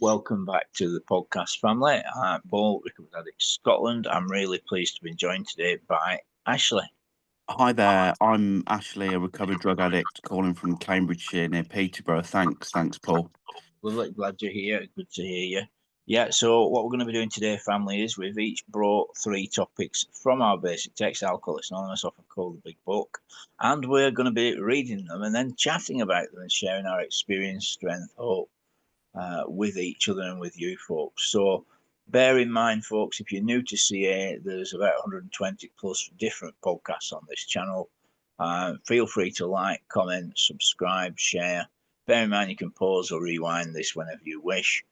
Welcome back to the podcast family. I'm Paul, Recovered Addict Scotland. I'm really pleased to be joined today by Ashley. Hi there, I'm Ashley, a recovered drug addict calling from Cambridgeshire near Peterborough. Thanks, Paul. Lovely, glad you're here. Good to hear you. Yeah, so what we're going to be doing today, family, is we've each brought 3 topics from our basic text, Alcoholics Anonymous, often called the Big Book, and we're going to be reading them and then chatting about them and sharing our experience, strength, hope with each other and with you folks. So bear in mind, folks, if you're new to CA, there's about 120 plus different podcasts on this channel. Feel free to like, comment, subscribe, share. Bear in mind you can pause or rewind this whenever you wish.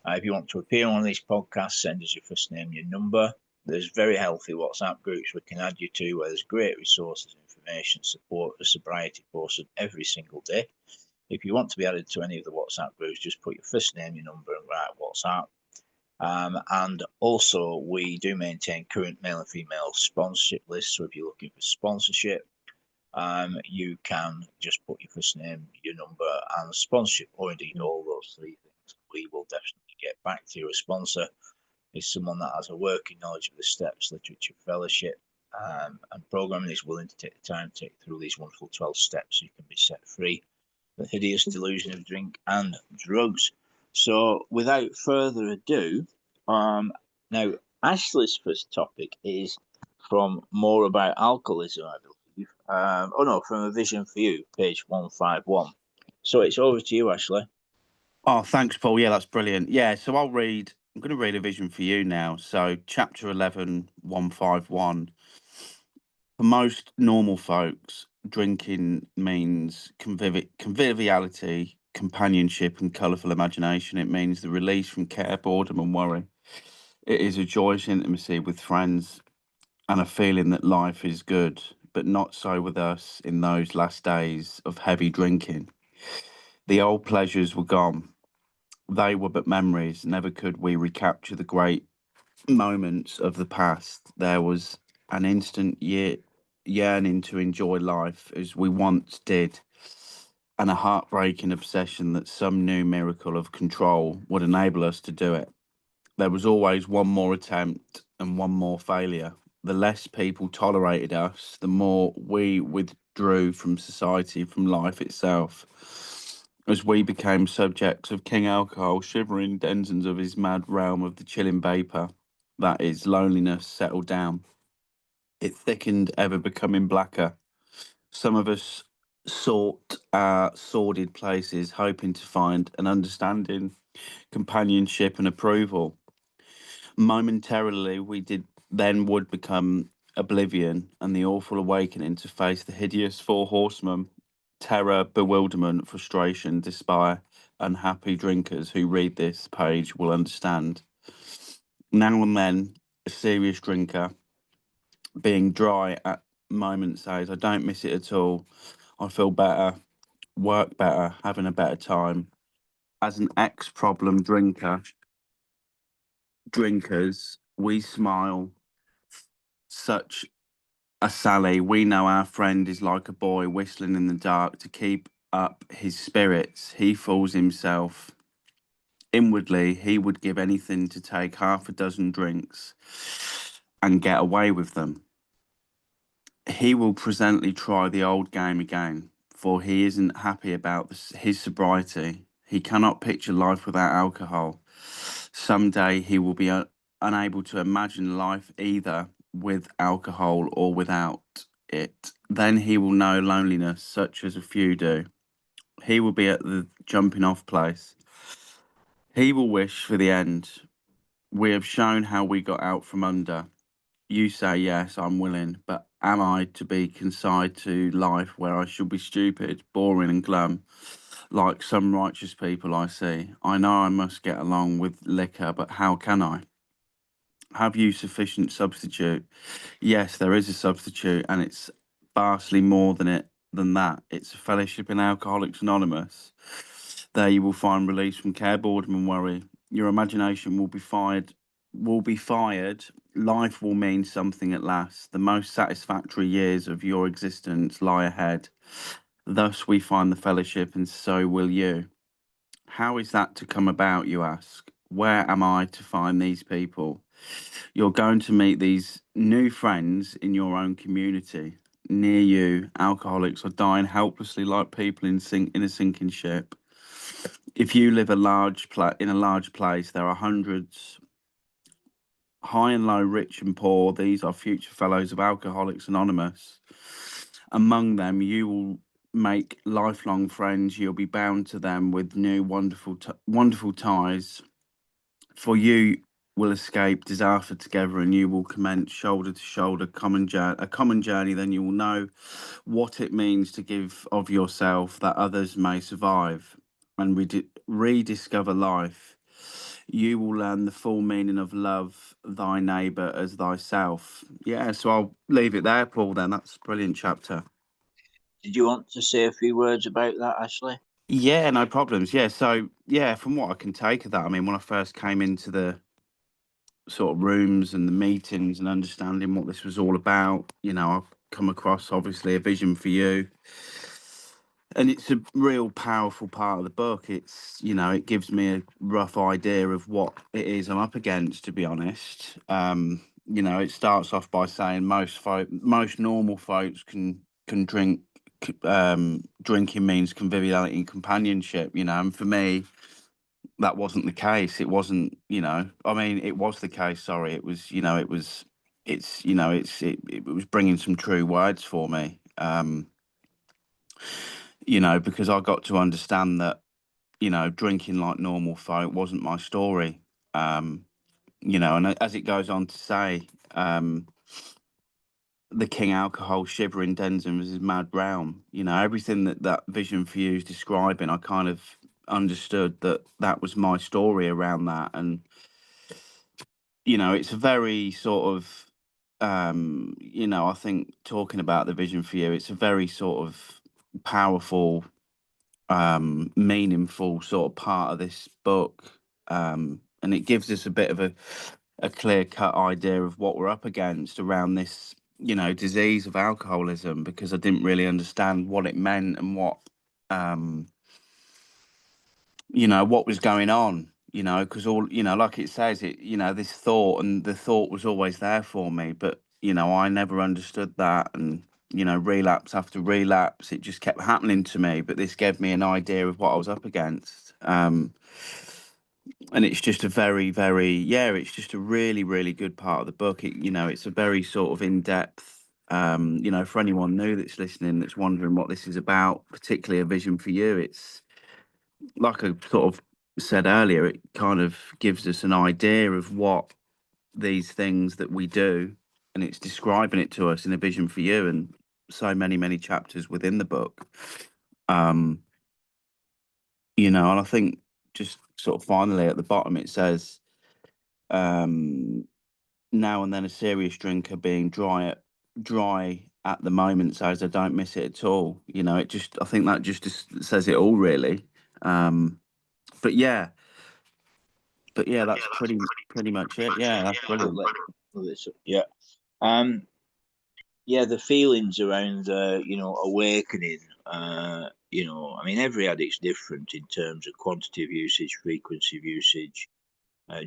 If you want to appear on one of these podcasts, send us your first name, your number. There's very healthy WhatsApp groups we can add you to where there's great resources, information, support for sobriety posted every single day. If you want to be added to any of the WhatsApp groups, just put your first name, your number, and write WhatsApp. And also, we do maintain current male and female sponsorship lists. So if you're looking for sponsorship, you can just put your first name, your number, and sponsorship, or indeed all those 3 things. We will definitely get back to you. A sponsor is someone that has a working knowledge of the steps, literature, fellowship, and programming, is willing to take the time to take through these wonderful 12 steps so you can be set free the hideous delusion of drink and drugs. So, without further ado, now Ashley's first topic is from More About Alcoholism, I believe. From A Vision for You, page 151. So it's over to you, Ashley. Oh, thanks, Paul. Yeah, that's brilliant. Yeah, so I'm going to read A Vision for You now. So, chapter 11, 151. For most normal folks, drinking means conviviality, companionship, and colourful imagination. It means the release from care, boredom, and worry. It is a joyous intimacy with friends and a feeling that life is good, but not so with us in those last days of heavy drinking. The old pleasures were gone. They were but memories. Never could we recapture the great moments of the past. There was an instant yearning to enjoy life as we once did, and a heartbreaking obsession that some new miracle of control would enable us to do it. There was always one more attempt and one more failure. The less people tolerated us, the more we withdrew from society, from life itself. As we became subjects of King Alcohol, shivering denizens of his mad realm of the chilling vapour, that is, loneliness, settled down. It thickened, ever becoming blacker. Some of us sought our sordid places, hoping to find an understanding, companionship, and approval. Momentarily, would become oblivion and the awful awakening to face the hideous 4 horsemen: terror, bewilderment, frustration, despair. Unhappy drinkers who read this page will understand. Now and then, a serious drinker, being dry at moments, says, I don't miss it at all. I feel better, work better, having a better time. As an ex-problem drinkers, we smile such a sally. We know our friend is like a boy whistling in the dark to keep up his spirits. He fools himself. Inwardly, he would give anything to take half a dozen drinks and get away with them. He will presently try the old game again, for he isn't happy about his sobriety. He cannot picture life without alcohol. Someday he will be unable to imagine life either with alcohol or without it. Then he will know loneliness, such as a few do. He will be at the jumping off place. He will wish for the end. We have shown how we got out from under. You say, yes, I'm willing, but am I to be consigned to life where I should be stupid, boring, and glum, like some righteous people I see? I know I must get along with liquor, but how can I? Have you sufficient substitute? Yes, there is a substitute, and it's vastly more than that. It's a fellowship in Alcoholics Anonymous. There you will find release from care, boredom, and worry. Your imagination will be fired. Life will mean something at last. The most satisfactory years of your existence lie ahead. Thus we find the fellowship, and so will you. How is that to come about, you ask? Where am I to find these people? You're going to meet these new friends in your own community. Near you, alcoholics are dying helplessly like people in a sinking ship. If you live in a large place, there are hundreds, high and low, rich and poor. These are future fellows of Alcoholics Anonymous. Among them, you will make lifelong friends. You'll be bound to them with new wonderful ties. For you will escape disaster together, and you will commence shoulder to shoulder a common journey. Then you will know what it means to give of yourself that others may survive, and rediscover life. You will learn the full meaning of love thy neighbour as thyself. Yeah, so I'll leave it there, Paul. Then that's a brilliant chapter. Did you want to say a few words about that, Ashley? Yeah, no problems. Yeah, so yeah, from what I can take of that, I mean, when I first came into the sort of rooms and the meetings and understanding what this was all about, I've come across obviously a vision for you, and it's a real powerful part of the book. It's, it gives me a rough idea of what it is I'm up against, to be honest. It starts off by saying most normal folks can drink. Drinking means conviviality and companionship, and for me that wasn't the case. It wasn't, it was the case. Sorry. It was, it was bringing some true words for me, because I got to understand that, drinking like normal folk wasn't my story. And as it goes on to say, the king alcohol shivering Denton was his mad realm. Everything that vision for you is describing, I kind of understood that was my story around that. And it's a very sort of, I think talking about the vision for you, it's a very sort of powerful, meaningful sort of part of this book. And it gives us a bit of a clear cut idea of what we're up against around this, disease of alcoholism, because I didn't really understand what it meant and um, what was going on, because all, like it says, this thought, and the thought was always there for me, but, I never understood that. And, relapse after relapse, it just kept happening to me. But this gave me an idea of what I was up against. And it's just a very, very, it's just a really, really good part of the book. It's a very sort of in-depth, for anyone new that's listening, that's wondering what this is about, particularly a vision for you. It's, like I sort of said earlier, it kind of gives us an idea of what these things that we do, and it's describing it to us in a vision for you, and so many, many chapters within the book. And I think just sort of finally at the bottom it says, now and then a serious drinker being dry at the moment says I don't miss it at all. I think that just says it all, really. But yeah, that's pretty much it. Yeah, that's brilliant. Yeah. Yeah, the feelings around awakening. I mean, every addict's different in terms of quantity of usage, frequency of usage,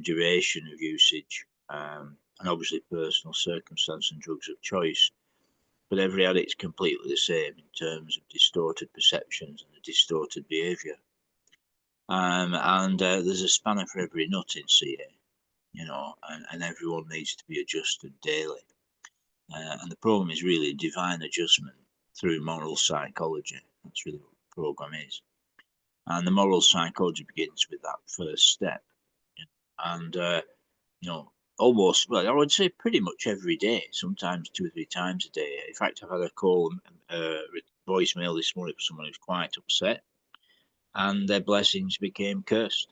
duration of usage, and obviously personal circumstance and drugs of choice. But every addict's completely the same in terms of distorted perceptions and distorted behaviour. And there's a spanner for every nut in CA, and everyone needs to be adjusted daily. And the problem is really divine adjustment through moral psychology. That's really what the program is. And the moral psychology begins with that first step. And, almost, well, I would say pretty much every day, sometimes 2 or 3 times a day. In fact, I've had a call, voicemail this morning for someone who's quite upset, and their blessings became cursed.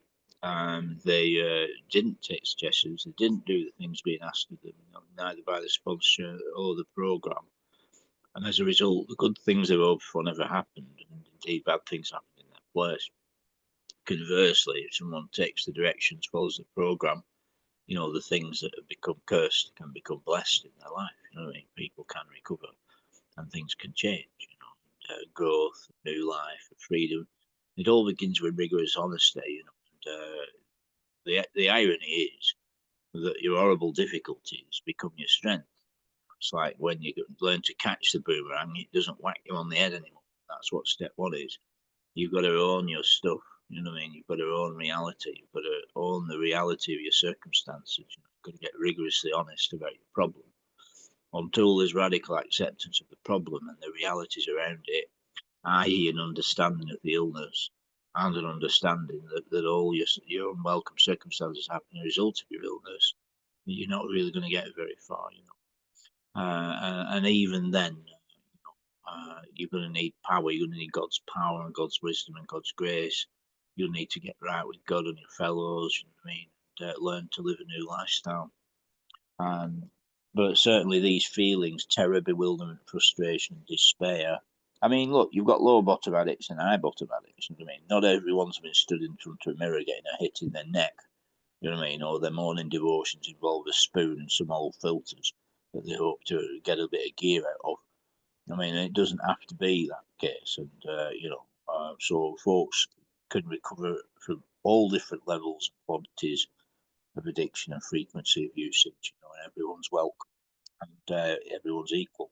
They didn't take suggestions, they didn't do the things being asked of them, neither by the sponsor or the program. And as a result, the good things they hoped for never happened, and indeed bad things happened in that place. Conversely, if someone takes the directions, follows the program, the things that have become cursed can become blessed in their life. People can recover and things can change. Growth, new life, freedom. It all begins with rigorous honesty, you know. And the irony is that your horrible difficulties become your strength. It's like when you learn to catch the boomerang, it doesn't whack you on the head anymore. That's what step one is. You've got to own your stuff. You know what I mean? You've got to own reality. You've got to own the reality of your circumstances. You've got to get rigorously honest about your problem. Until there's radical acceptance of the problem and the realities around it, i.e. an understanding of the illness and an understanding that all your unwelcome circumstances happen as a result of your illness, you're not really going to get very far, you know. And even then, you're going to need power. You're going to need God's power and God's wisdom and God's grace. You'll need to get right with God and your fellows, you know what I mean? And, learn to live a new lifestyle. But certainly these feelings, terror, bewilderment, frustration, despair. I mean, look, you've got low bottom addicts and high bottom addicts. You know what I mean? Not everyone's been stood in front of a mirror getting a hit in their neck. You know what I mean? Or their morning devotions involve a spoon and some old filters that they hope to get a bit of gear out of. I mean, it doesn't have to be that case. And, so folks can recover from all different levels and quantities of addiction and frequency of usage, you know, and everyone's welcome and everyone's equal.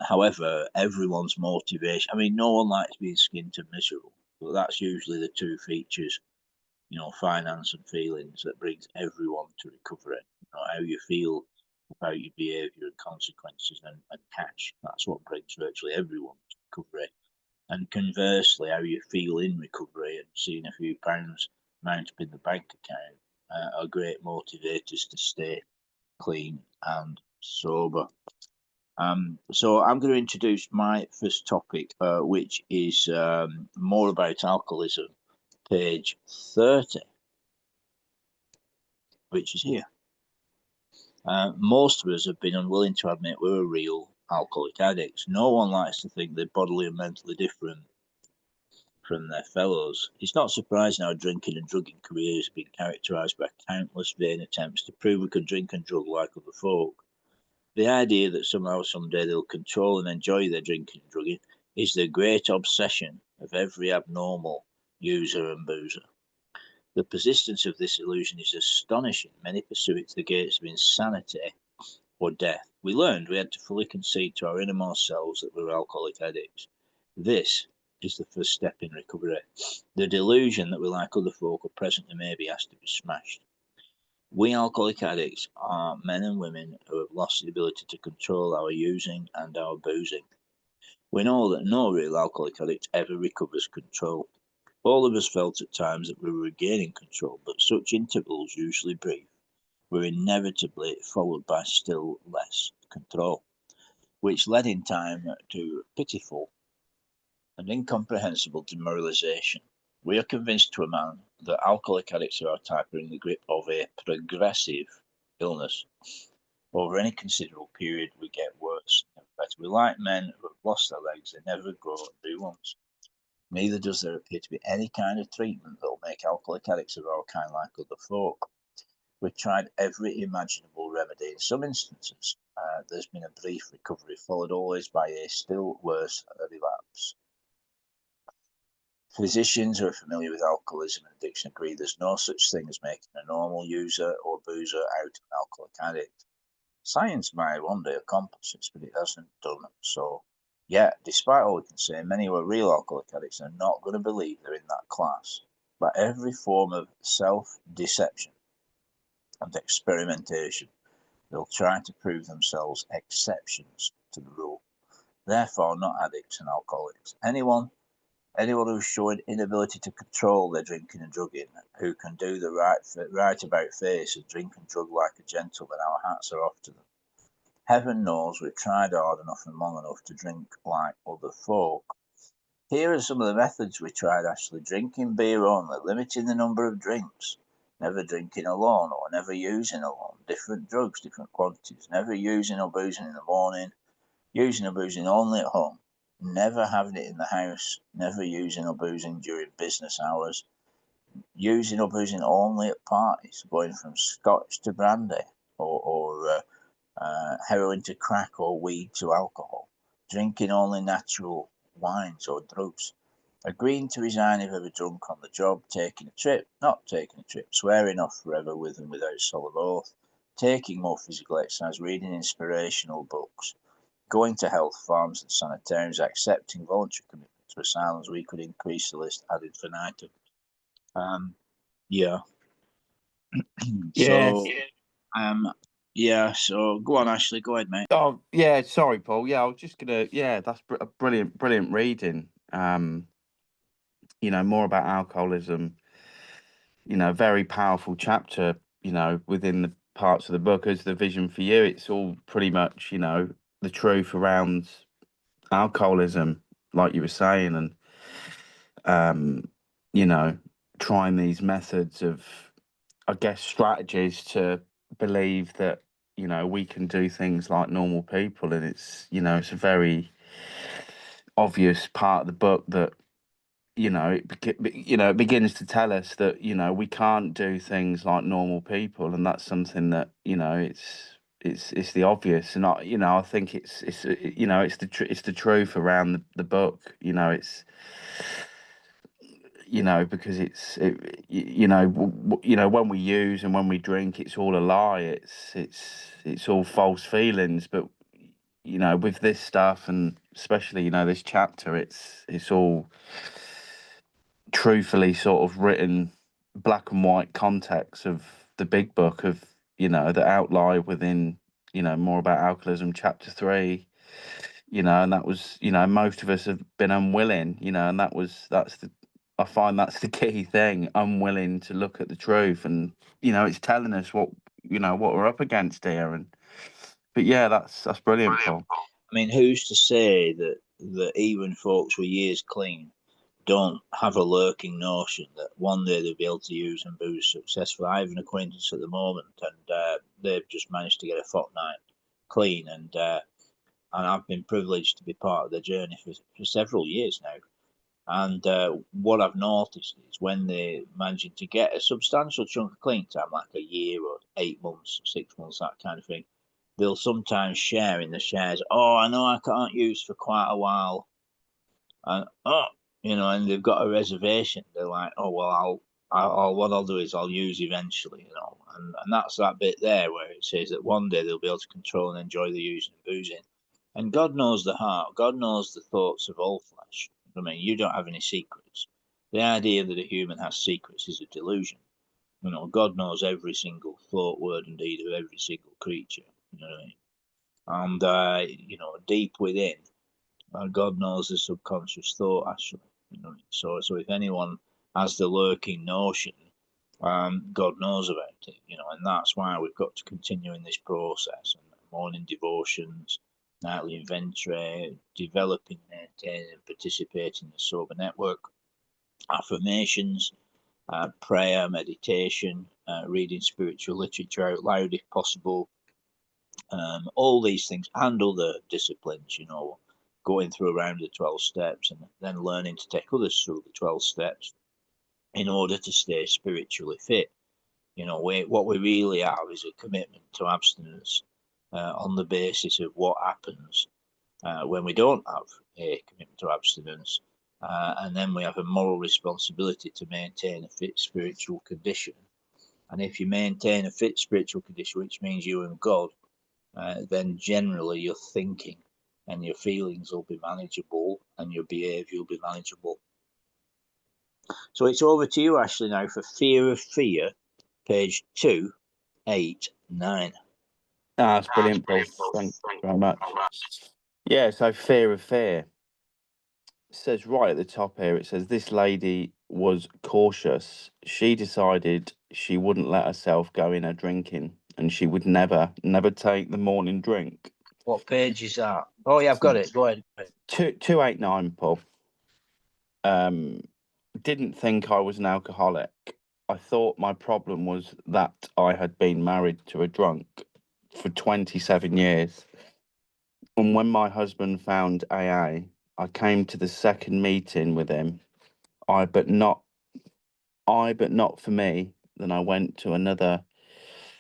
However, everyone's motivation, I mean, no one likes being skinned to miserable, but that's usually the two features, you know, finance and feelings, that brings everyone to recovery. You know, how you feel about your behaviour and consequences and cash. That's what brings virtually everyone to recovery. And conversely, how you feel in recovery and seeing a few pounds mount up in the bank account are great motivators to stay clean and sober. So I'm going to introduce my first topic, which is more about alcoholism, page 30, which is here. Most of us have been unwilling to admit we're real alcoholic addicts. No one likes to think they're bodily and mentally different from their fellows. It's not surprising our drinking and drugging careers have been characterised by countless vain attempts to prove we could drink and drug like other folk. The idea that somehow someday they'll control and enjoy their drinking and drugging is the great obsession of every abnormal user and boozer. The persistence of this illusion is astonishing. Many pursue it to the gates of insanity or death. We learned we had to fully concede to our innermost selves that we were alcoholic addicts. This is the first step in recovery. The delusion that we're like other folk, or presently maybe, has to be smashed. We alcoholic addicts are men and women who have lost the ability to control our using and our boozing. We know that no real alcoholic addict ever recovers control. All of us felt at times that we were regaining control, but such intervals, usually brief, were inevitably followed by still less control, which led in time to pitiful and incomprehensible demoralization. We are convinced to a man that alcoholic addicts of our type are in the grip of a progressive illness. Over any considerable period, we get worse and better. We like men who have lost their legs, they never grow new ones. Neither does there appear to be any kind of treatment that will make alcoholic addicts of our kind like other folk. We've tried every imaginable remedy. In some instances, there's been a brief recovery, followed always by a still worse relapse. Physicians who are familiar with alcoholism and addiction agree there's no such thing as making a normal user or boozer out of an alcoholic addict. Science might one day accomplish this, but it hasn't done so. Yet, despite all we can say, many who are real alcoholic addicts are not going to believe they're in that class. By every form of self-deception and experimentation, they'll try to prove themselves exceptions to the rule. Therefore, not addicts and alcoholics. Anyone who's showing inability to control their drinking and drugging, who can do the right about face and drink and drug like a gentleman, our hats are off to them. Heaven knows we've tried hard enough and long enough to drink like other folk. Here are some of the methods we tried, actually. Drinking beer only, limiting the number of drinks, never drinking alone or never using alone, different drugs, different quantities, never using or boozing in the morning, using or boozing only at home, never having it in the house, never using or boozing during business hours, using or boozing only at parties, going from scotch to brandy or heroin to crack or weed to alcohol, drinking only natural wines or drugs, agreeing to resign if ever drunk on the job, taking a trip, not taking a trip, swearing off forever with and without solemn oath, taking more physical exercise, reading inspirational books, going to health farms and sanitariums, accepting voluntary commitment to asylums. We could increase the list ad infinitum. Yeah. Yes. So, so go on, Ashley. Go ahead, mate. Oh, yeah. Sorry, Paul. Yeah, I was just gonna. Yeah, that's a brilliant reading. More about alcoholism. Very powerful chapter. Within the parts of the book as the vision for you. It's all pretty much the truth around alcoholism, like you were saying, and trying these methods of, I guess, strategies to believe that we can do things like normal people, and it's a very obvious part of the book that it begins to tell us that we can't do things like normal people, and that's something that it's the obvious, and I think it's it's the truth around the book. Because when we use and when we drink, it's all a lie. It's all false feelings. But with this stuff, and especially this chapter, it's all truthfully sort of written black and white context of the big book of that outline within more about alcoholism, chapter 3. And that was most of us have been unwilling, and I find that's the key thing, unwilling to look at the truth, and it's telling us what we're up against here. But yeah, that's brilliant, Paul. I mean, who's to say that even folks with years clean don't have a lurking notion that one day they'll be able to use and booze successfully? I have an acquaintance at the moment, and they've just managed to get a fortnight clean, and I've been privileged to be part of their journey for several years now. And what I've noticed is when they're managing to get a substantial chunk of clean time, like a year or 8 months, 6 months, that kind of thing, they'll sometimes share in the shares. Oh, I know I can't use for quite a while, and and they've got a reservation. They're like, oh well, what I'll do is I'll use eventually, and that's that bit there where it says that one day they'll be able to control and enjoy the using and boozing. And God knows the heart. God knows the thoughts of all flesh. I mean, you don't have any secrets. The idea that a human has secrets is a delusion. God knows every single thought, word, and deed of every single creature. You know what I mean? And deep within, God knows the subconscious thought. Actually, So if anyone has the lurking notion, God knows about it. And that's why we've got to continue in this process, and morning devotions, nightly inventory, developing, maintaining, and participating in the sober network, affirmations, prayer, meditation, reading spiritual literature out loud if possible, all these things, and other disciplines, going through around the 12 steps and then learning to take others through the 12 steps in order to stay spiritually fit. What we really have is a commitment to abstinence on the basis of what happens when we don't have a commitment to abstinence. And then we have a moral responsibility to maintain a fit spiritual condition. And if you maintain a fit spiritual condition, which means you and God, then generally your thinking and your feelings will be manageable and your behaviour will be manageable. So it's over to you, Ashley, now for Fear of Fear, page 289. That's brilliant, Paul. Thank you very much. Yeah, so Fear of Fear. It says right at the top here, it says, this lady was cautious. She decided she wouldn't let herself go in her drinking, and she would never take the morning drink. What page is that? Oh, yeah, I've got it. Go ahead. 289, Paul. Didn't think I was an alcoholic. I thought my problem was that I had been married to a drunk for 27 years. And when my husband found AA, I came to the second meeting with him. But not for me. Then I went to another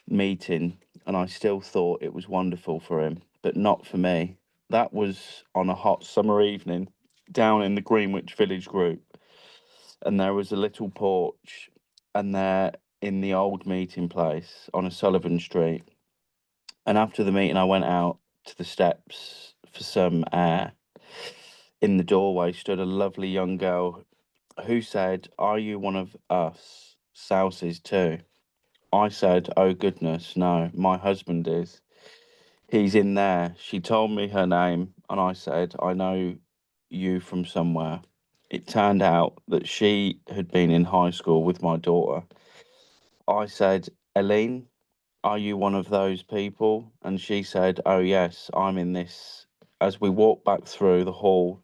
meeting, and I still thought it was wonderful for him, but not for me. That was on a hot summer evening down in the Greenwich Village group. and there was a little porch, and they're in the old meeting place on a Sullivan Street. And after the meeting, I went out to the steps for some air. In the doorway stood a lovely young girl who said, "Are you one of us Souses too?" I said, "Oh goodness, no, my husband is. He's in there." She told me her name, and I said, "I know you from somewhere." It turned out that she had been in high school with my daughter. I said, "Eileen, are you one of those people?" And she said, "Oh yes, I'm in this." As we walked back through the hall,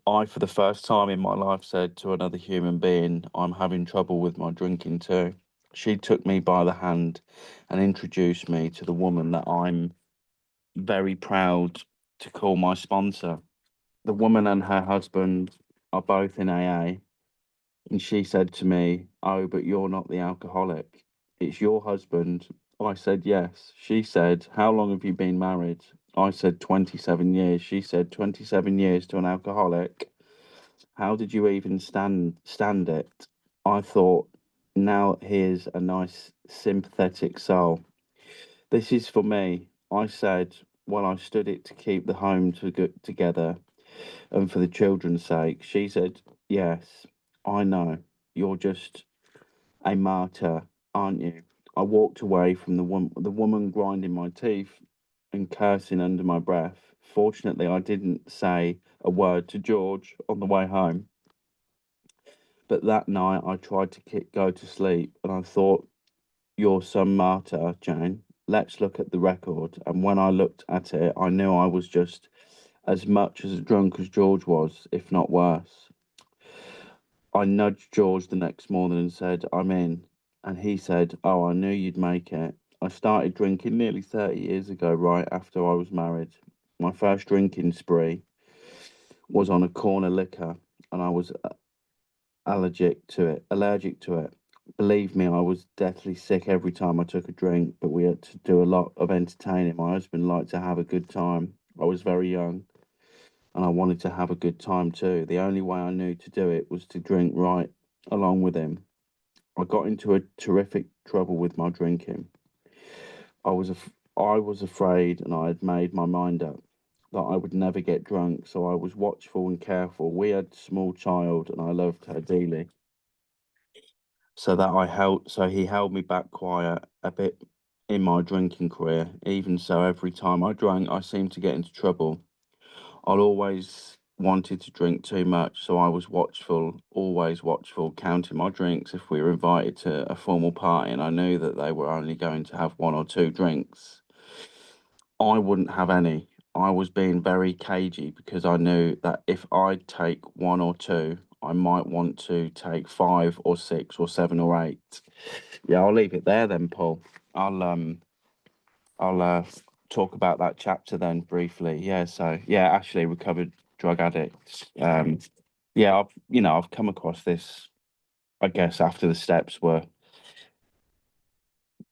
I, for the first time in my life, said to another human being, "I'm having trouble with my drinking too." She took me by the hand and introduced me to the woman that I'm very proud to call my sponsor. The woman and her husband are both in AA, and she said to me, "Oh, but you're not the alcoholic. It's your husband." I said, "Yes." She said, "How long have you been married?" I said, 27 years. She said, 27 years to an alcoholic? How did you even stand it? I thought, now here's a nice sympathetic soul. This is for me. I said, well, I stood it to keep the home together and for the children's sake. She said, yes, I know. You're just a martyr, aren't you? I walked away from the woman grinding my teeth and cursing under my breath. Fortunately, I didn't say a word to George on the way home. But that night I tried to go to sleep, and I thought, you're some martyr, Jane. Let's look at the record. And when I looked at it, I knew I was just as much as drunk as George was, if not worse. I nudged George the next morning and said, I'm in. And he said, oh, I knew you'd make it. I started drinking nearly 30 years ago, right after I was married. My first drinking spree was on a corner liquor, and I was allergic to it. Believe me, I was deathly sick every time I took a drink, but we had to do a lot of entertaining. My husband liked to have a good time. I was very young, and I wanted to have a good time too. The only way I knew to do it was to drink right along with him. I got into a terrific trouble with my drinking. I was afraid, and I had made my mind up that I would never get drunk, so I was watchful and careful. We had a small child, and I loved her dearly. So he held me back quiet a bit in my drinking career. Even so, every time I drank, I seemed to get into trouble. I'd always wanted to drink too much, so I was watchful, always watchful, counting my drinks if we were invited to a formal party and I knew that they were only going to have one or two drinks. I wouldn't have any. I was being very cagey because I knew that if I'd take one or two, I might want to take 5 or 6 or 7 or 8. Yeah, I'll leave it there then, Paul. I'll talk about that chapter then briefly. Yeah, so yeah, Ashley, recovered drug addict. Yeah, I've come across this, I guess, after the steps were,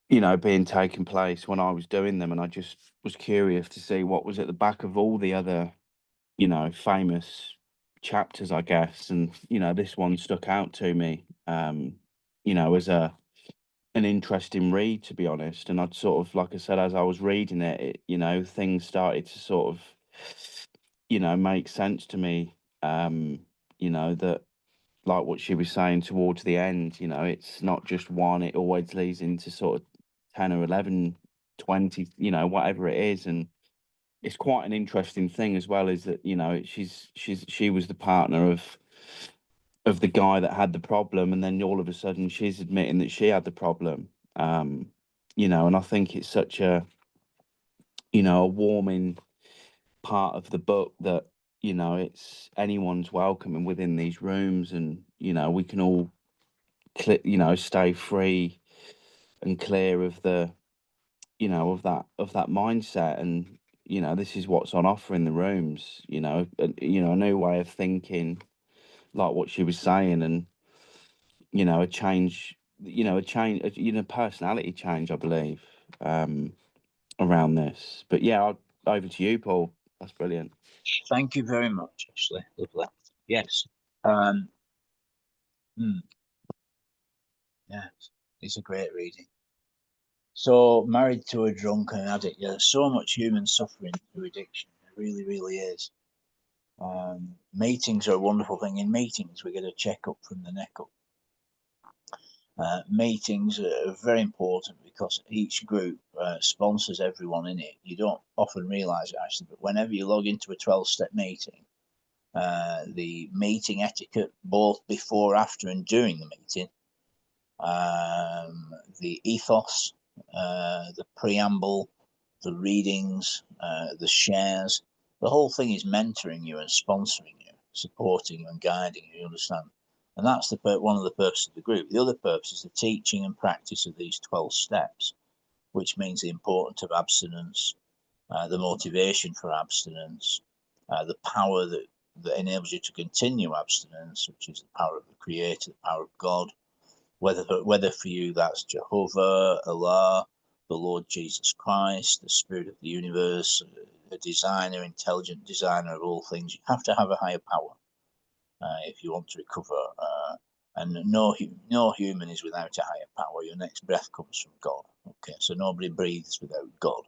being taken place when I was doing them, and I just was curious to see what was at the back of all the other, famous chapters, I guess. And, this one stuck out to me, as an interesting read, to be honest. And I'd sort of, like I said, as I was reading things started to sort of, make sense to me. That, like what she was saying towards the end, it's not just one, it always leads into sort of 10 or 11, 20, whatever it is. And it's quite an interesting thing as well, is that, she was the partner of the guy that had the problem, and then all of a sudden she's admitting that she had the problem. And I think it's such a warming part of the book that, it's anyone's welcome and within these rooms, and, we can all stay free and clear of the, of that mindset. And, this is what's on offer in the rooms, a new way of thinking, like what she was saying. And, a change, personality change, I believe, around this. But yeah, over to you, Paul. That's brilliant. Thank you very much, Ashley. Lovely. Yes. Um, Yeah, it's a great reading. So, Married to a Drunken Addict. Yeah, there's so much human suffering through addiction. There really, really is. Meetings are a wonderful thing. In meetings, we get a checkup from the neck up. Meetings are very important because each group sponsors everyone in it. You don't often realize it actually, but whenever you log into a 12-step meeting, the meeting etiquette, both before, after, and during the meeting, the ethos, the preamble, the readings, the shares, the whole thing is mentoring you and sponsoring you, supporting you and guiding you, you understand? And that's one of the purposes of the group. The other purpose is the teaching and practice of these 12 steps, which means the importance of abstinence, the motivation for abstinence, the power that enables you to continue abstinence, which is the power of the Creator, the power of God, whether for you that's Jehovah, Allah, the Lord Jesus Christ, the Spirit of the universe, a designer, intelligent designer of all things. You have to have a higher power if you want to recover. And no human is without a higher power. Your next breath comes from God. Okay, so nobody breathes without God.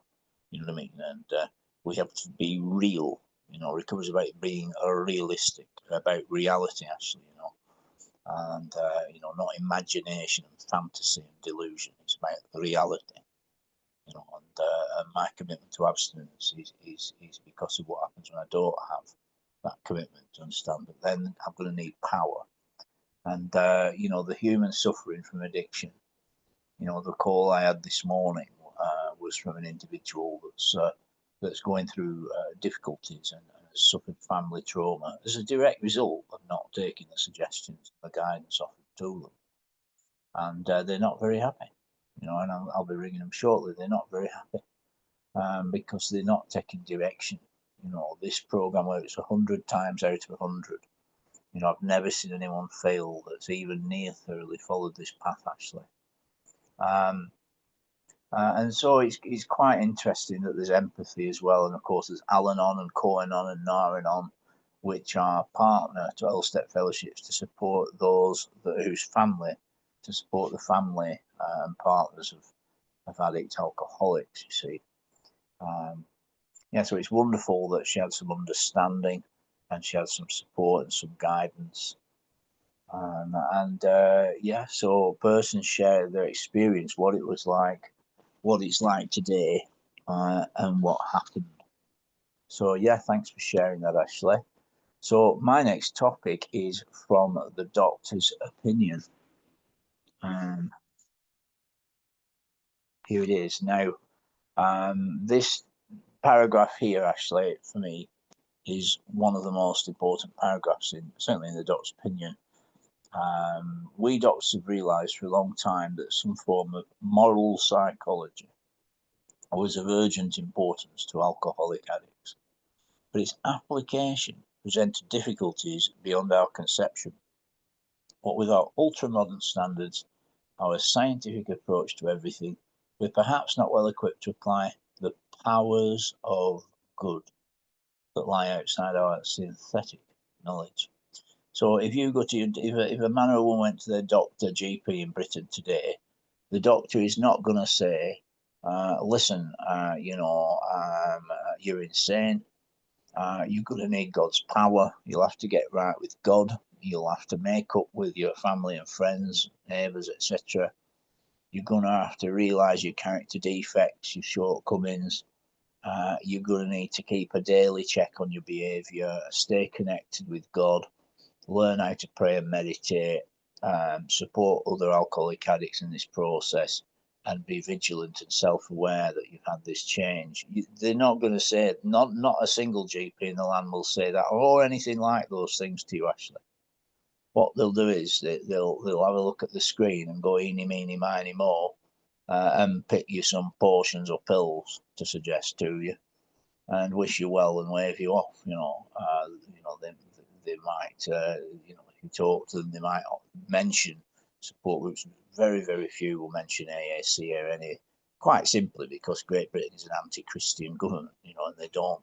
You know what I mean? And we have to be real. You know, recovery is about being realistic, about reality, actually. You know, and you know, not imagination and fantasy and delusion. It's about reality. You know, and my commitment to abstinence is because of what happens when I don't have that commitment to understand. But then I'm going to need power. And you know, the human suffering from addiction. You know, the call I had this morning was from an individual that's going through difficulties and has suffered family trauma as a direct result of not taking the suggestions and the guidance offered to them. And they're not very happy. You know, and I'll be ringing them shortly. They're not very happy because they're not taking direction. You know, this program works 100 times out of 100. You know, I've never seen anyone fail that's even near thoroughly followed this path, actually. And so it's quite interesting that there's empathy as well. And of course, there's Al-Anon and Co-Anon and Nar-Anon, which are partner 12-step fellowships to support those whose family, to support the family and partners of addict alcoholics, you see. Yeah, so it's wonderful that she had some understanding and she had some support and some guidance. Yeah, so persons share their experience, what it was like, what it's like today, and what happened. So yeah, thanks for sharing that, Ashley. So my next topic is from the doctor's opinion. Here it is. Now, this paragraph here, Ashley, for me, is one of the most important paragraphs certainly in the doctor's opinion. We doctors have realised for a long time that some form of moral psychology was of urgent importance to alcoholic addicts, but its application presented difficulties beyond our conception. What with our ultra-modern standards, our scientific approach to everything, we're perhaps not well equipped to apply the powers of good that lie outside our synthetic knowledge. So if you go to if a man or a woman went to their doctor, GP in Britain today, the doctor is not going to say, listen, you're insane. You're going to need God's power. You'll have to get right with God. You'll have to make up with your family and friends, neighbours, etc. You're going to have to realise your character defects, your shortcomings. You're going to need to keep a daily check on your behaviour, stay connected with God, learn how to pray and meditate, support other alcoholic addicts in this process, and be vigilant and self-aware that you've had this change. They're not going to say, not a single GP in the land will say that or anything like those things to you, Ashley. What they'll do is they'll have a look at the screen and go eeny, meeny, miny, mo, and pick you some portions or pills to suggest to you, and wish you well and wave you off. They might, if you talk to them, they might mention support groups. Very, very few will mention AAC or any, quite simply because Great Britain is an anti-Christian government, and they don't,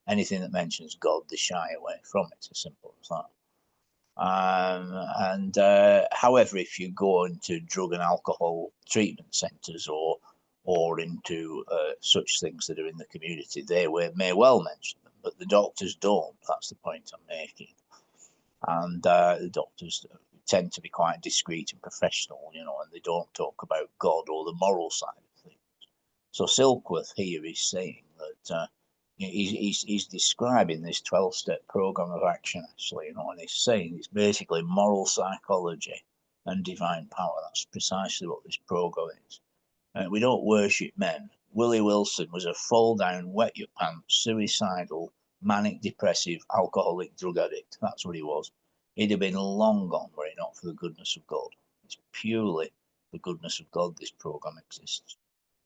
anything that mentions God, they shy away from it. It's as simple as that. However, if you go into drug and alcohol treatment centres or into such things that are in the community, they may well mention them, but the doctors don't. That's the point I'm making. And the doctors tend to be quite discreet and professional, and they don't talk about God or the moral side of things. So Silkworth here is saying that he's describing this 12-step program of action, actually, and he's saying it's basically moral psychology and divine power. That's precisely what this program is. We don't worship men. Willie Wilson was a fall-down, wet-your-pants, suicidal, manic depressive, alcoholic drug addict. That's what he was. He'd have been long gone were it not for the goodness of God. It's purely the goodness of God this program exists.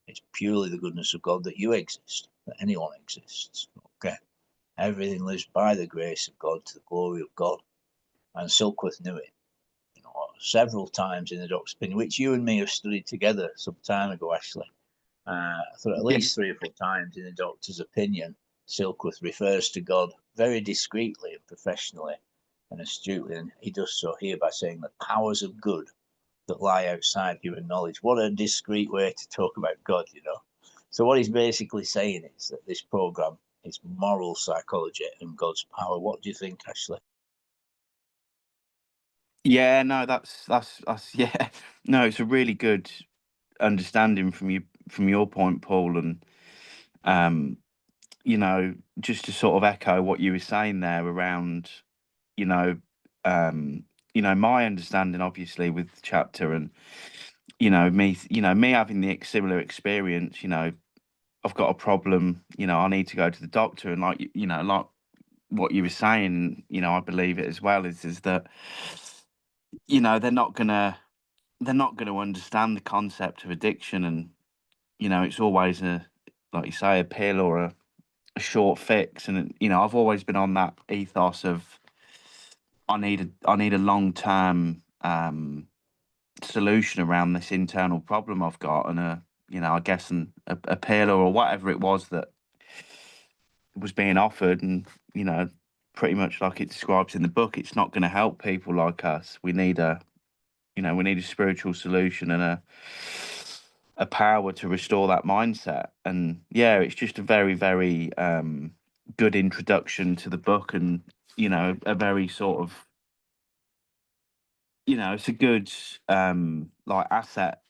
It's purely the goodness of God that you exist, that anyone exists. Okay. Everything lives by the grace of God to the glory of God. And Silkworth knew it, several times in the Doc's opinion, which you and me have studied together some time ago, Ashley. I thought at least 3 or 4 times in the doctor's opinion, Silkworth refers to God very discreetly and professionally and astutely, and he does so here by saying the powers of good that lie outside human knowledge. What a discreet way to talk about God, So what he's basically saying is that this program is moral psychology and God's power. What do you think, Ashley? Yeah, no, that's yeah. No, it's a really good understanding from your point, Paul, and just to sort of echo what you were saying there around, you know, my understanding obviously with the chapter and me having the similar experience, I've got a problem, I need to go to the doctor, and like like what you were saying, I believe it as well is that they're not gonna understand the concept of addiction, and it's always like you say, a pill or a short fix, and I've always been on that ethos of I need a long-term solution around this internal problem I've got, and I guess a pill or whatever it was that was being offered, and pretty much like it describes in the book, it's not going to help people like us. We need a spiritual solution and a power to restore that mindset. And yeah, it's just a very, very good introduction to the book, and a very sort of it's a good like asset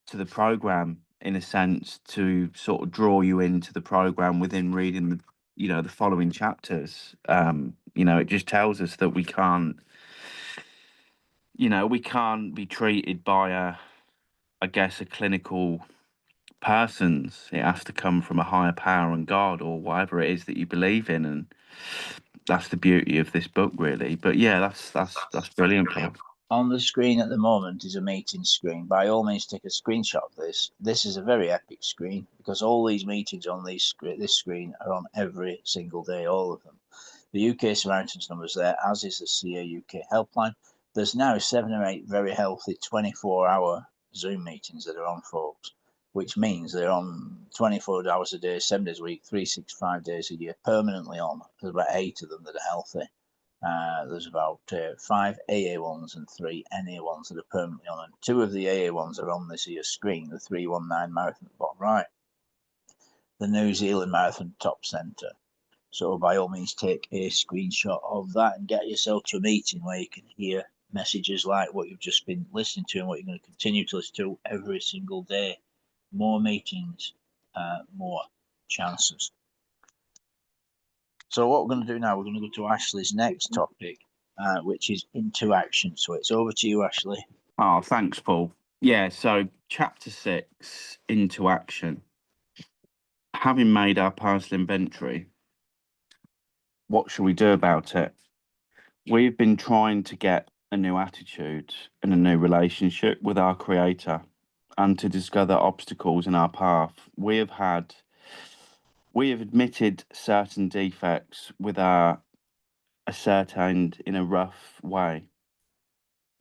to the program, in a sense, to sort of draw you into the program within reading the following chapters. It just tells us that we can't be treated by I guess a clinical person's. It has to come from a higher power and God or whatever it is that you believe in, and that's the beauty of this book, really. But yeah, that's brilliant, Paul. On the screen at the moment is a meeting screen. By all means, take a screenshot of this. This is a very epic screen because all these meetings on this screen are on every single day, all of them. The UK Samaritans number is there, as is the CA UK helpline. There's now 7 or 8 very healthy 24-hour Zoom meetings that are on, folks, which means they're on 24 hours a day, 7 days a week, 365 days a year, permanently on. There's about 8 of them that are healthy. There's about 5 AA ones and 3 NA ones that are permanently on, and 2 of the AA ones are on this here screen, the 319 marathon at the bottom right, the New Zealand Marathon Top Centre. So by all means, take a screenshot of that and get yourself to a meeting where you can hear messages like what you've just been listening to and what you're going to continue to listen to every single day. More meetings, more chances. So what we're going to do now, we're going to go to Ashley's next topic, which is into action. So it's over to you, Ashley. Oh, thanks, Paul. Yeah, so chapter 6, into action. Having made our personal inventory, what shall we do about it? We've been trying to get a new attitude and a new relationship with our Creator, and to discover obstacles in our path. We have admitted certain defects with our ascertained in a rough way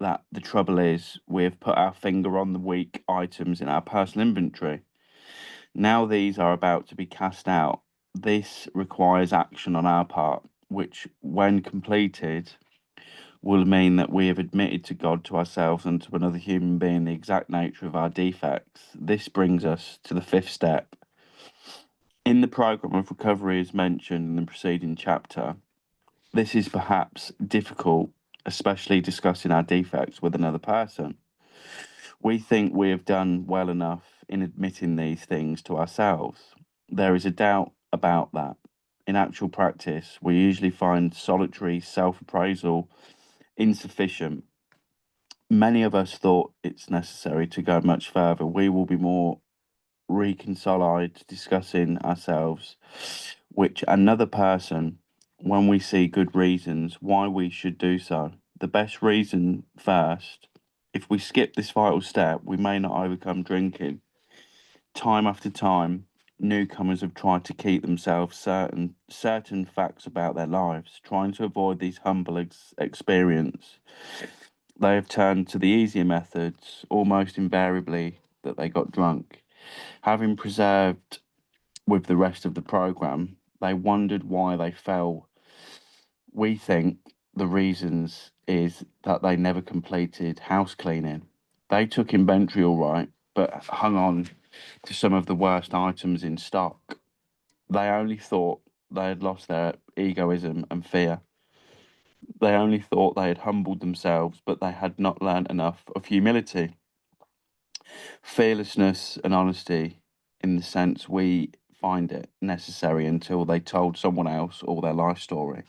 that the trouble is we've put our finger on the weak items in our personal inventory. Now these are about to be cast out. This requires action on our part, which, when completed, will mean that we have admitted to God, to ourselves, and to another human being the exact nature of our defects. This brings us to the fifth step. In the program of recovery, as mentioned in the preceding chapter, this is perhaps difficult, especially discussing our defects with another person. We think we have done well enough in admitting these things to ourselves. There is a doubt about that. In actual practice, we usually find solitary self-appraisal insufficient. Many of us thought it's necessary to go much further. We will be more reconciled discussing ourselves, which another person, when we see good reasons why we should do so. The best reason first, if we skip this vital step, we may not overcome drinking. Time after time, newcomers have tried to keep themselves certain facts about their lives, trying to avoid these humble experience. They have turned to the easier methods, almost invariably that they got drunk. Having preserved with the rest of the program, they wondered why they fell. We think the reasons is that they never completed house cleaning. They took inventory all right, but hung on to some of the worst items in stock. They only thought they had lost their egoism and fear. They only thought they had humbled themselves, but they had not learnt enough of humility, fearlessness, and honesty in the sense we find it necessary until they told someone else all their life story.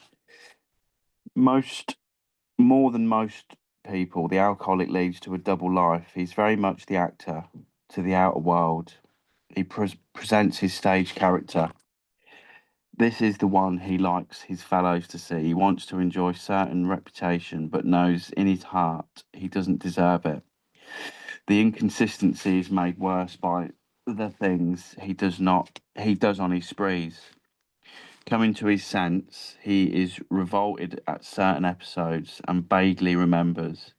More than most people, the alcoholic leads to a double life. He's very much the actor to the outer world. He presents his stage character. This is the one he likes his fellows to see. He wants to enjoy certain reputation, but knows in his heart he doesn't deserve it. The inconsistency is made worse by the things he does on his sprees. Coming to his sense, he is revolted at certain episodes and vaguely remembers.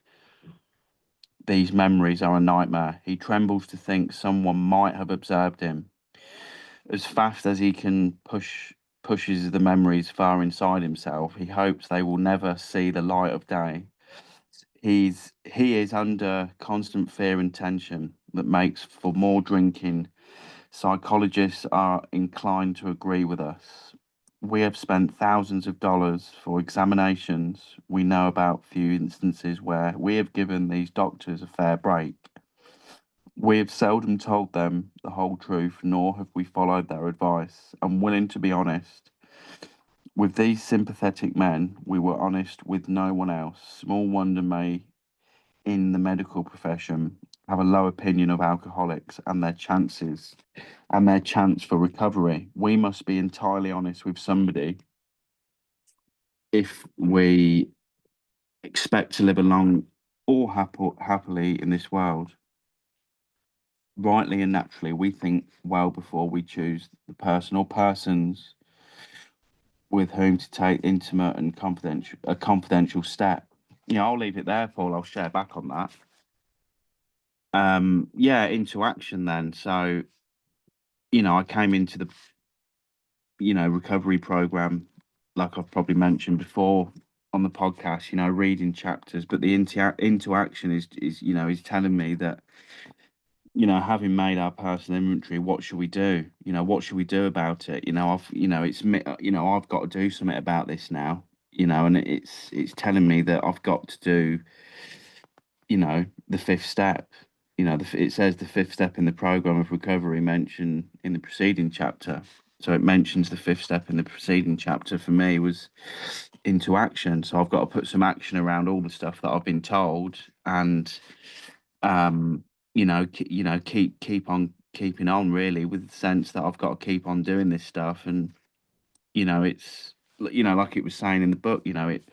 These memories are a nightmare. He trembles to think someone might have observed him. As fast as he can pushes the memories far inside himself, he hopes they will never see the light of day. He is under constant fear and tension that makes for more drinking. Psychologists are inclined to agree with us. We have spent thousands of dollars for examinations. We know about few instances where we have given these doctors a fair break. We have seldom told them the whole truth, nor have we followed their advice. Unwilling to be honest with these sympathetic men, we were honest with no one else. Small wonder may, in the medical profession, have a low opinion of alcoholics and their chance for recovery. We must be entirely honest with somebody if we expect to live a long or happily in this world. Rightly and naturally, we think well before we choose the person or persons with whom to take intimate and confidential step. I'll leave it there, Paul. I'll share back on that. Into action then. So, I came into the, recovery program, like I've probably mentioned before on the podcast, reading chapters, but the into action is telling me that, having made our personal inventory, what should we do? What should we do about it? I've got to do something about this now, and it's telling me that I've got to do, the fifth step. It says the fifth step in the program of recovery mentioned in the preceding chapter. So it mentions the fifth step in the preceding chapter for me was into action. So I've got to put some action around all the stuff that I've been told and, keep on keeping on really with the sense that I've got to keep on doing this stuff. And, it's, like it was saying in the book, it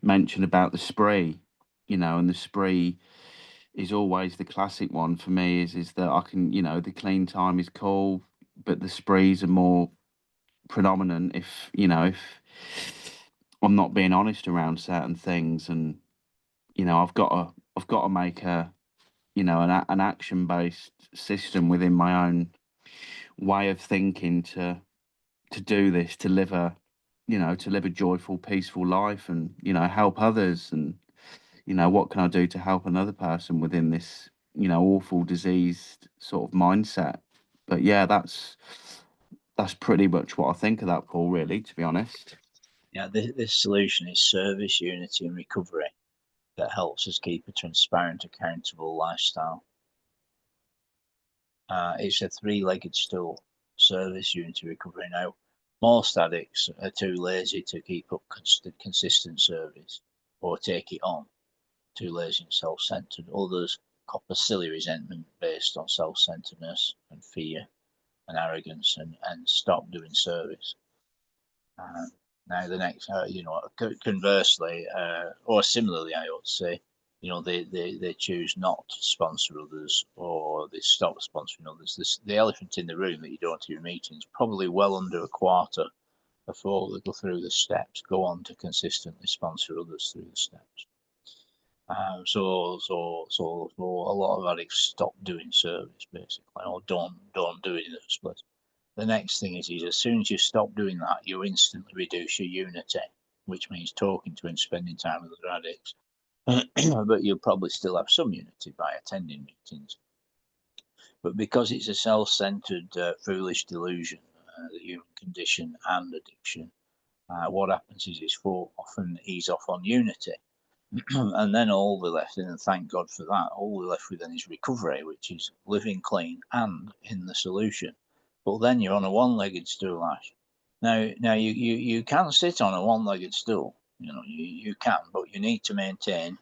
mentioned about the spree, and the spree is always the classic one for me is that I can, the clean time is cool, but the sprees are more predominant if I'm not being honest around certain things. And, I've got to make an action based system within my own way of thinking to do this, to live a joyful, peaceful life and, help others. And, you know, what can I do to help another person within this, you know, awful diseased sort of mindset? But yeah, that's pretty much what I think of that, Paul, really, to be honest. Yeah, this solution is service, unity, and recovery that helps us keep a transparent, accountable lifestyle. It's a three-legged stool: service, unity, recovery. Now, most addicts are too lazy to keep up consistent service or take it on, too lazy and self-centered. Others cop a silly resentment based on self-centeredness and fear and arrogance and stop doing service. Now the next, conversely, or similarly, I ought to say, they choose not to sponsor others, or they stop sponsoring others. The elephant in the room that you don't to your meetings, probably well under a quarter of folk that go through the steps go on to consistently sponsor others through the steps. So a lot of addicts stop doing service basically, or don't do it in the first place. The next thing is as soon as you stop doing that, you instantly reduce your unity, which means talking to and spending time with other addicts. But you'll probably still have some unity by attending meetings. But because it's a self-centered, foolish delusion, the human condition and addiction, what happens is folk often ease off on unity. And then all we're left in, and thank God for that, all we're left with then is recovery, which is living clean and in the solution. But then you're on a one-legged stool, Ash. Now you can sit on a one-legged stool, you can, but you need to maintain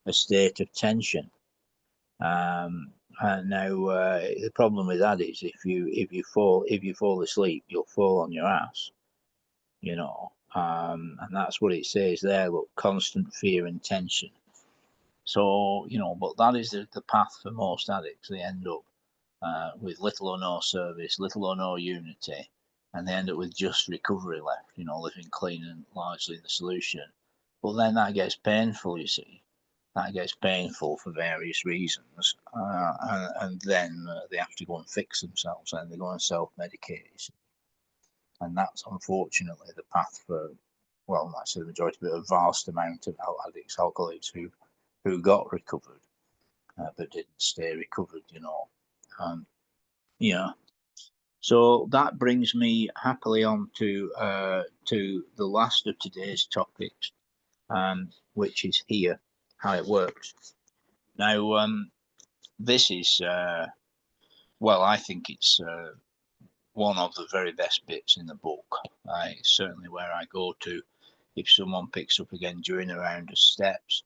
a state of tension. And now the problem with that is if you fall asleep, you'll fall on your ass, and that's what it says there. Look, constant fear and tension. So, but that is the path for most addicts. They end up with little or no service, little or no unity, and they end up with just recovery left, living clean and largely in the solution. But then that gets painful, you see. That gets painful for various reasons. And then they have to go and fix themselves, and they go and self-medicate. And that's unfortunately the path for, well, I say the majority, but a vast amount of addicts, alcoholics who got recovered, but didn't stay recovered, yeah. So that brings me happily on to the last of today's topics, which is here, how it works. Now, this is, well, I think it's one of the very best bits in the book. It's certainly where I go to if someone picks up again during a round of steps,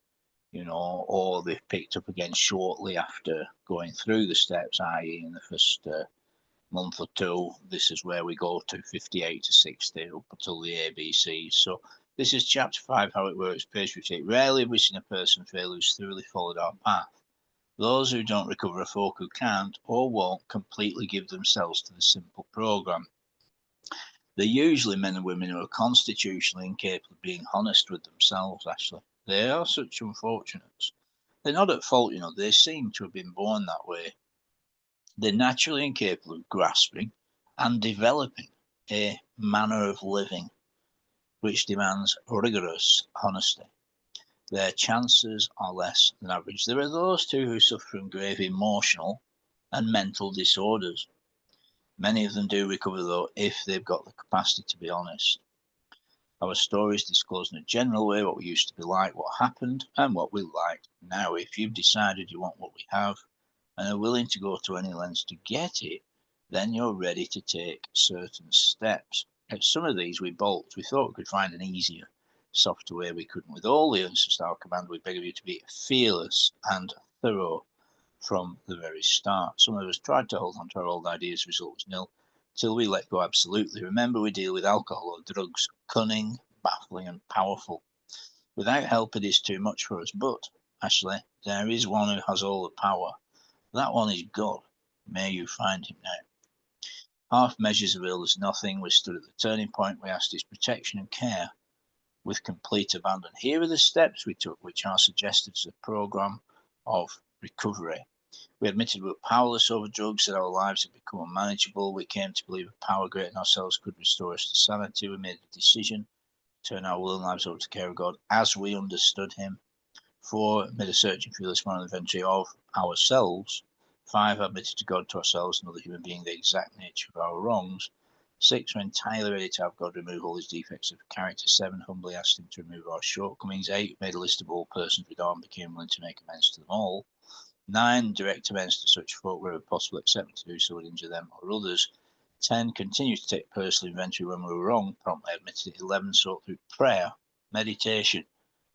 or they've picked up again shortly after going through the steps, i.e. in the first month or two. This is where we go to 58 to 60 up until the ABCs. So this is chapter 5, how it works, page 58. Rarely have we seen a person fail who's thoroughly followed our path. Those who don't recover are folk who can't or won't completely give themselves to the simple program. They're usually men and women who are constitutionally incapable of being honest with themselves, actually. They are such unfortunates. They're not at fault, they seem to have been born that way. They're naturally incapable of grasping and developing a manner of living which demands rigorous honesty. Their chances are less than average. There are those too who suffer from grave emotional and mental disorders. Many of them do recover, though, if they've got the capacity to be honest. Our stories disclose in a general way what we used to be like, what happened, and what we like. Now, if you've decided you want what we have and are willing to go to any lengths to get it, then you're ready to take certain steps. At some of these we balked. We thought we could find an easier, softer way. We couldn't. With all the answers to our command, we beg of you to be fearless and thorough from the very start. Some of us tried to hold on to our old ideas, result was nil, till we let go absolutely. Remember, we deal with alcohol or drugs, cunning, baffling and powerful. Without help it is too much for us, but, Ashley, there is one who has all the power. That one is God. May you find him now. Half measures availed us nothing. We stood at the turning point. We asked his protection and care with complete abandon. Here are the steps we took, which are suggested as a program of recovery. We admitted we were powerless over drugs, that our lives had become unmanageable. We came to believe a power greater than ourselves could restore us to sanity. We made a decision to turn our will and lives over to the care of God as we understood him. 4, made a searching fearless moral inventory of ourselves. 5, admitted to God, to ourselves, and other human beings the exact nature of our wrongs. 6, were entirely ready to have God remove all his defects of character. 7, humbly asked him to remove our shortcomings. 8, made a list of all persons we know and became willing to make amends to them all. 9, direct amends to such folk wherever possible, except to do so would injure them or others. 10, continued to take personal inventory when we were wrong, promptly admitted it. 11, sought through prayer, meditation,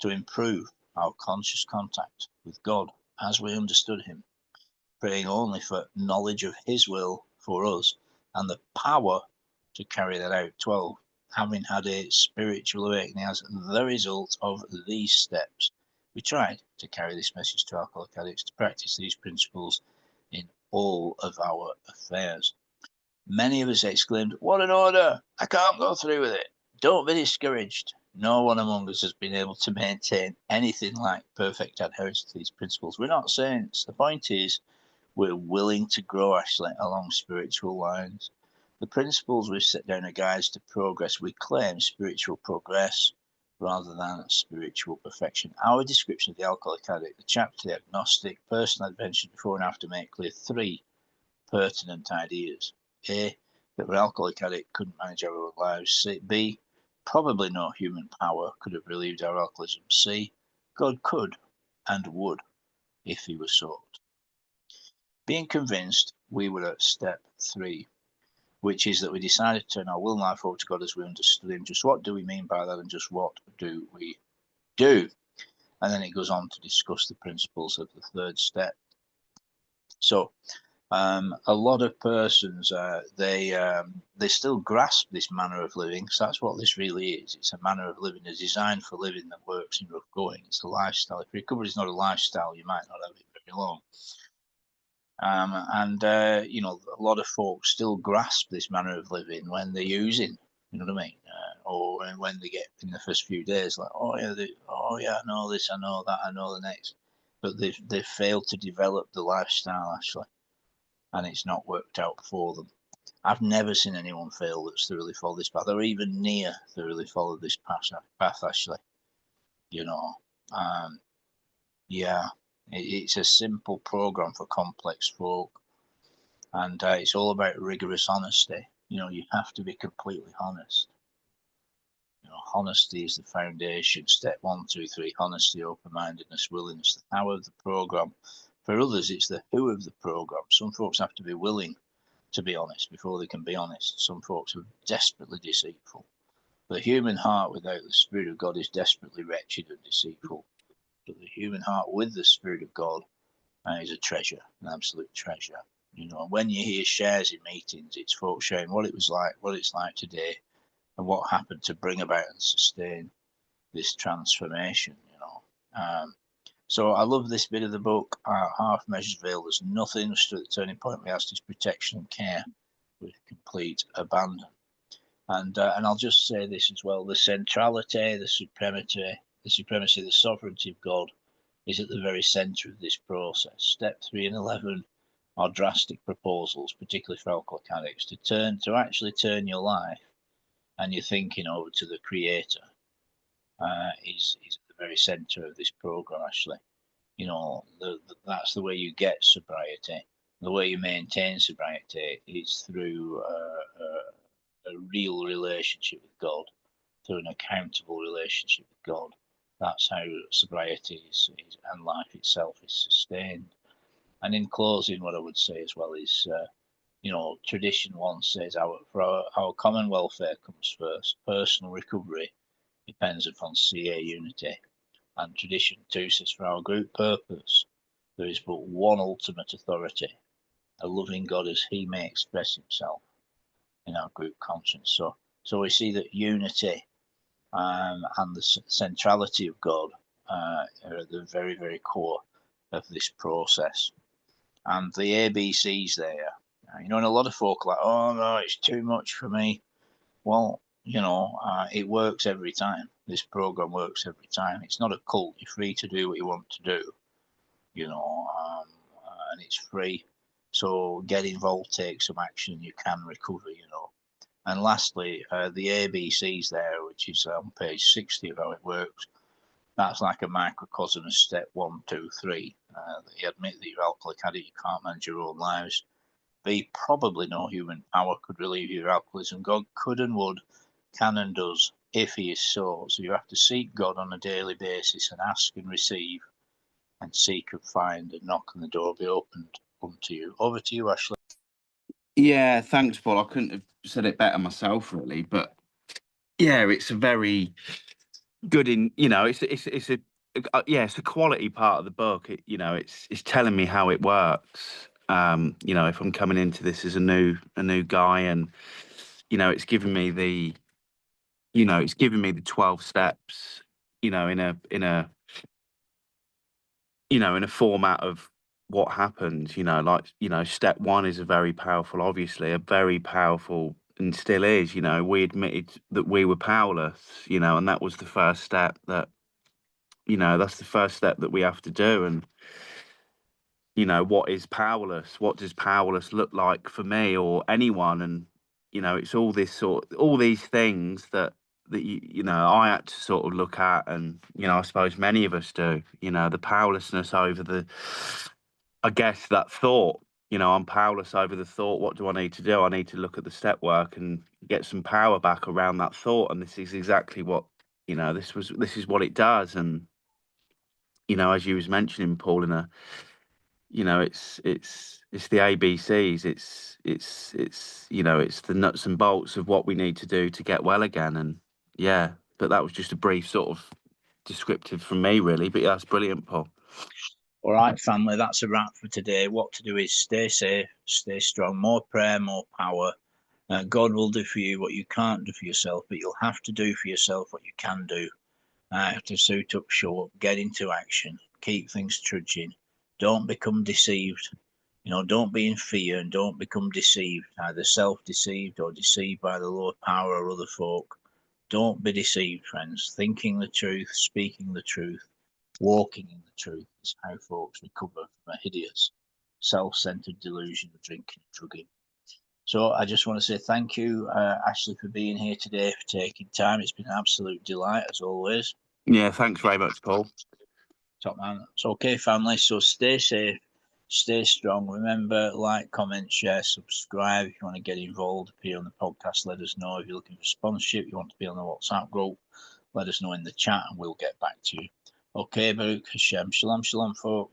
to improve our conscious contact with God as we understood him, praying only for knowledge of his will for us and the power to carry that out. 12, having had a spiritual awakening as the result of these steps, we tried to carry this message to alcoholic addicts to practice these principles in all of our affairs. Many of us exclaimed, "What an order! I can't go through with it." Don't be discouraged. No one among us has been able to maintain anything like perfect adherence to these principles. We're not saints. The point is, we're willing to grow, actually, along spiritual lines. The principles we've set down are guides to progress. We claim spiritual progress rather than spiritual perfection. Our description of the alcoholic addict, the chapter, the agnostic, personal adventure before and after, make clear 3 pertinent ideas. A, that the alcoholic addict couldn't manage our own lives. B, probably no human power could have relieved our alcoholism. C, God could and would if he was sought. Being convinced, we were at step 3, which is that we decided to turn our will and life over to God as we understood him. Just what do we mean by that, and just what do we do? And then it goes on to discuss the principles of the 3rd step. So a lot of persons, they still grasp this manner of living. So that's what this really is. It's a manner of living, a design for living that works in rough going. It's a lifestyle. If recovery is not a lifestyle, you might not have it very long. You know, a lot of folks still grasp this manner of living when they're using, you know what I mean? Or when they get in the first few days, like, oh yeah, I know this, I know that, I know the next. But they've failed to develop the lifestyle, actually, and it's not worked out for them. I've never seen anyone fail that's thoroughly followed this path, or even near thoroughly followed this path, actually. You know, yeah, it's a simple program for complex folk, and it's all about rigorous honesty. You know, you have to be completely honest. You know, honesty is the foundation. Step 1, 2, 3: honesty, open-mindedness, willingness. The how of the program. For others, it's the who of the program. Some folks have to be willing to be honest before they can be honest. Some folks are desperately deceitful. The human heart without the Spirit of God is desperately wretched and deceitful. But the human heart with the Spirit of God is a treasure, an absolute treasure. You know, when you hear shares in meetings, it's folks sharing what it was like, what it's like today, and what happened to bring about and sustain this transformation. You know, so I love this bit of the book. Half measures veil. There's nothing stood at the turning point. We asked his protection and care with complete abandon. And I'll just say this as well: the centrality, the supremacy, the sovereignty of God is at the very centre of this process. Step 3 and 11 are drastic proposals, particularly for alcoholic addicts, to actually turn your life and your thinking over to the Creator. Is at the very centre of this program, actually. You know, that's the way you get sobriety. The way you maintain sobriety is through a real relationship with God, through an accountable relationship with God. That's how sobriety is and life itself is sustained. And in closing, what I would say as well is, you know, tradition once says our common welfare comes first. Personal recovery depends upon CA unity. And tradition 2 says for our group purpose, there is but one ultimate authority, a loving God as he may express himself in our group conscience. So we see that unity and the centrality of God are at the very, very core of this process. And the ABCs there, you know, and a lot of folk are like, oh no, it's too much for me. Well, you know, it works every time. This program works every time. It's not a cult. You're free to do what you want to do, you know, and it's free. So get involved, take some action, you can recover, you know. And lastly, the ABCs there, which is on page 60 of how it works. That's like a microcosm of step 1, 2, 3. That you admit that you're alcoholic addict, you can't manage your own lives. B, probably no human power could relieve your alcoholism. God could and would, can and does, if he is so. So you have to seek God on a daily basis and ask and receive, and seek and find, and knock and the door will be opened unto you. Over to you, Ashley. Yeah, thanks, Paul. I couldn't have said it better myself, really. But yeah, it's a very good it's a quality part of the book. It's telling me how it works. If I'm coming into this as a new guy, and it's giving me the 12 steps, in a format of what happens. Step 1 is obviously a very powerful, and still is. We admitted that we were powerless, and that was the first step that's the first step that we have to do. And what is powerless? What does powerless look like for me or anyone? And it's all these things that I had to sort of look at, and I suppose many of us do. The powerlessness over I guess that thought. I'm powerless over the thought. What do I need to do? I need to look at the step work and get some power back around that thought. And this is exactly what this is what it does. And as you was mentioning, Paul, it's the ABCs. It's the nuts and bolts of what we need to do to get well again. And yeah, but that was just a brief sort of descriptive from me, really. But yeah, that's brilliant, Paul. All right, family, that's a wrap for today. What to do is stay safe, stay strong, more prayer, more power. God will do for you what you can't do for yourself, but you'll have to do for yourself what you can do. Have to suit up, show up, get into action, keep things trudging. Don't become deceived. Don't be in fear, and don't become deceived, either self-deceived or deceived by the Lord power or other folk. Don't be deceived, friends. Thinking the truth, speaking the truth, walking in the truth is how folks recover from a hideous, self-centered delusion of drinking and drugging. So I just want to say thank you, Ashley, for being here today, for taking time. It's been an absolute delight, as always. Yeah, thanks very much, Paul. Top man. It's okay, family. So stay safe, stay strong. Remember, like, comment, share, subscribe. If you want to get involved, appear on the podcast, let us know. If you're looking for sponsorship, you want to be on the WhatsApp group, let us know in the chat and we'll get back to you. Okay, Baruch Hashem. Shalom, shalom, folks.